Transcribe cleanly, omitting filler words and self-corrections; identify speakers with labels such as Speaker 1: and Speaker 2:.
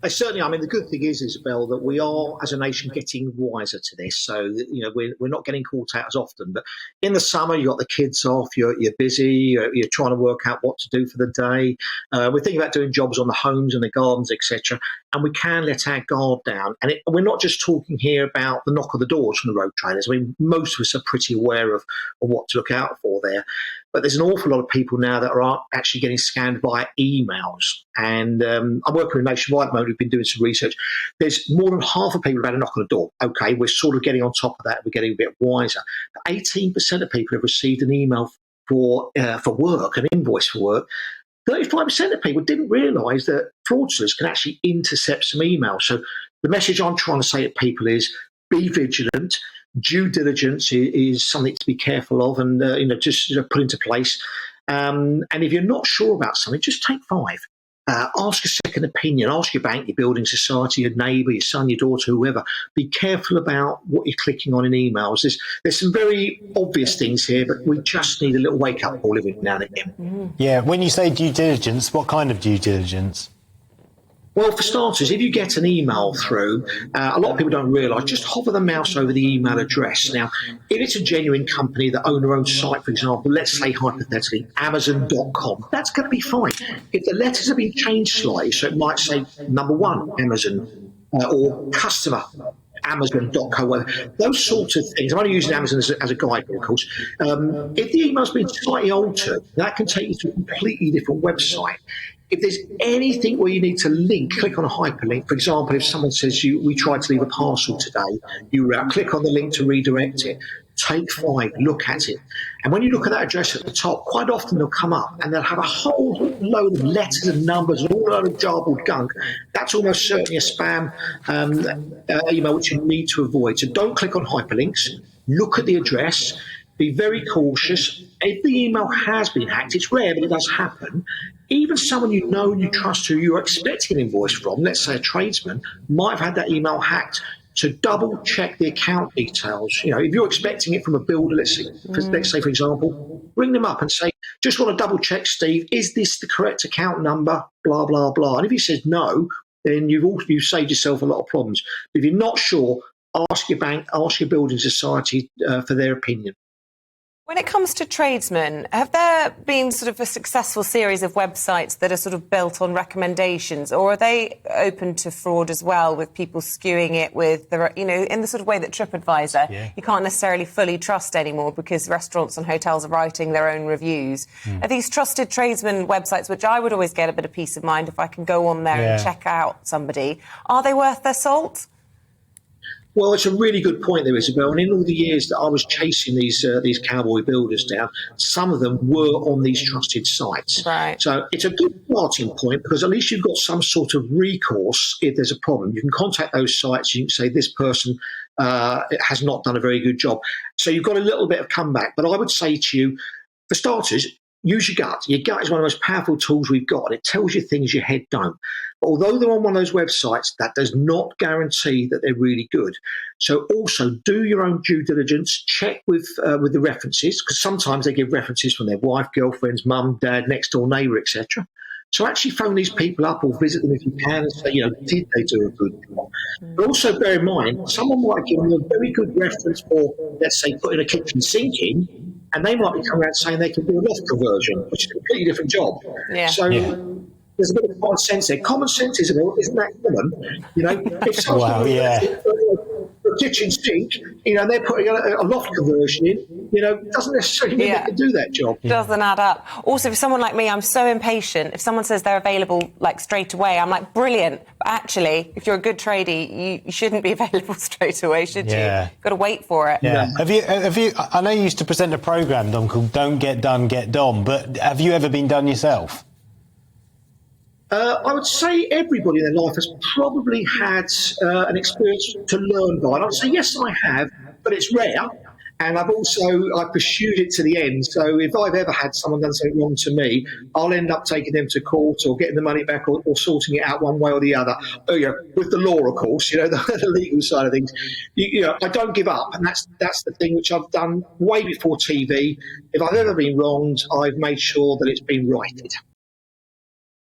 Speaker 1: Certainly, I mean, the good thing is, Isabel, that we are, as a nation, getting wiser to this. So, we're not getting caught out as often. But in the summer, you've got the kids off, you're busy, you're trying to work out what to do for the day. We're thinking about doing jobs on the homes and the gardens, etc. And we can let our guard down. And we're not just talking here about the knock on the doors from the road traders. I mean, most of us are pretty aware of what to look out for there. But there's an awful lot of people now that are actually getting scanned by emails. And I'm working with Nationwide at the moment. We've been doing some research. There's more than half of people who've had a knock on the door. Okay, we're sort of getting on top of that. We're getting a bit wiser. But 18% of people have received an email for work, an invoice for work. 35% of people didn't realise that fraudsters can actually intercept some emails. So the message I'm trying to say to people is be vigilant. Due diligence is something to be careful of and just put into place. And if you're not sure about something, just take 5. Ask a second opinion. Ask your bank, your building society, your neighbour, your son, your daughter, whoever. Be careful about what you're clicking on in emails. There's some very obvious things here, but we just need a little wake-up call every now and again.
Speaker 2: Yeah, when you say due diligence, what kind of due diligence?
Speaker 1: Well, for starters, if you get an email through, a lot of people don't realise, just hover the mouse over the email address. Now, if it's a genuine company that own their own site, for example, let's say hypothetically Amazon.com, that's going to be fine. If the letters have been changed slightly, so it might say number 1, Amazon, or customer, Amazon.co, those sorts of things. I'm only using Amazon as a guide, of course. If the email's been slightly altered, that can take you to a completely different website. If there's anything where you need to link, click on a hyperlink. For example, if someone says we tried to leave a parcel today, you click on the link to redirect it. Take 5, look at it. And when you look at that address at the top, quite often they'll come up and they'll have a whole load of letters and numbers and all a load of garbled gunk. That's almost certainly a spam email which you need to avoid. So don't click on hyperlinks. Look at the address. Be very cautious. If the email has been hacked, it's rare, but it does happen. Even someone you know and you trust who you're expecting an invoice from, let's say a tradesman, might have had that email hacked. So double check the account details. If you're expecting it from a builder, let's say, for example, ring them up and say, just want to double check, Steve, is this the correct account number? Blah, blah, blah. And if he says no, then you've saved yourself a lot of problems. But if you're not sure, ask your bank, ask your building society for their opinion.
Speaker 3: When it comes to tradesmen, have there been sort of a successful series of websites that are sort of built on recommendations, or are they open to fraud as well, with people skewing it with in the sort of way that TripAdvisor, you can't necessarily fully trust anymore because restaurants and hotels are writing their own reviews. Are these trusted tradesmen websites, which I would always get a bit of peace of mind if I can go on there and check out somebody, are they worth their salt?
Speaker 1: Well, it's a really good point there, Isabel. And in all the years that I was chasing these cowboy builders down, some of them were on these trusted sites.
Speaker 3: Right.
Speaker 1: So it's a good starting point because at least you've got some sort of recourse if there's a problem. You can contact those sites. You can say this person has not done a very good job. So you've got a little bit of comeback. But I would say to you, for starters, use your gut. Your gut is one of the most powerful tools we've got, and it tells you things your head don't. But although they're on one of those websites, that does not guarantee that they're really good. So also do your own due diligence. Check with the references, because sometimes they give references from their wife, girlfriends, mum, dad, next door neighbour, etc. So actually phone these people up or visit them if you can and say, did they do a good job? But also bear in mind, someone might give you a very good reference for, let's say, putting a kitchen sink in, and they might be coming around saying they can do a loft conversion, which is a completely different job. So there's a bit of common sense there. Common sense isn't that common? If someone's a kitchen sink, they're putting a loft conversion in, it doesn't necessarily mean they can do that job.
Speaker 3: Doesn't add up. Also, for someone like me, I'm so impatient. If someone says they're available straight away, I'm like, brilliant. But actually, if you're a good tradie, you shouldn't be available straight away, should you? You've got to wait for it.
Speaker 2: Yeah. Have you? I know you used to present a programme, Dom, called Don't Get Done, Get Dom, but have you ever been done yourself?
Speaker 1: I would say everybody in their life has probably had an experience to learn by. And I would say, yes, I have, but it's rare. And I've pursued it to the end. So if I've ever had someone done something wrong to me, I'll end up taking them to court or getting the money back or sorting it out one way or the other. With the law, of course, the legal side of things. I don't give up. And that's the thing which I've done way before TV. If I've ever been wronged, I've made sure that it's been righted.